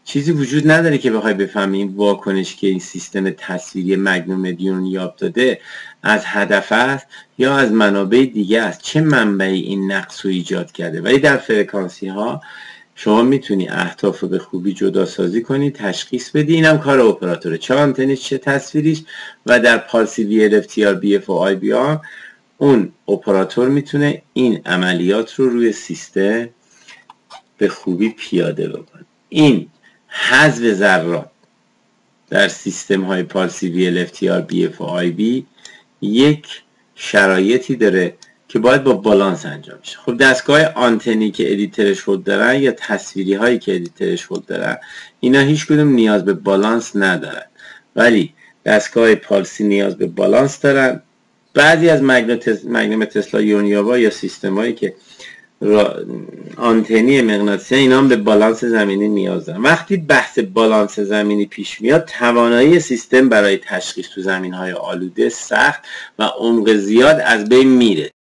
چیزی وجود نداره که بخوای بفهمی این واکنش که این سیستم تصویری مگنوم مدیون یاب داده از هدف است یا از منابع دیگه است، چه منبعی این نقص رو ایجاد کرده. ولی در فرکانسی ها شما میتونی اهداف رو به خوبی جدا سازی کنی، تشخیص بدی. اینم کار اپراتوره، چه آنتنیش چه تصویریش. و در پالسی VLFTR BF و IBR اون اپراتور میتونه این عملیات رو روی سیستم به خوبی پیاده بکنه. این حذف ذرات در سیستم های پالسی VLFTR BF و IB یک شرایطی داره که باید با بالانس انجام میشه. خب دستگاه آنتنی که ادیترش هولد دارن یا تصویری هایی که ادیترش هولد دارن، اینا هیچ کدوم نیاز به بالانس ندارن، ولی دستگاه پالسی نیاز به بالانس دارن. بعضی از مگنوم تسلا یونیابا یا سیستم هایی که آنتنی مغناطیسی، اینا هم به بالانس زمینی نیاز دارن. وقتی بحث بالانس زمینی پیش میاد، توانایی سیستم برای تشخیص تو زمین های آلوده سخت و عمق زیاد از بین میره.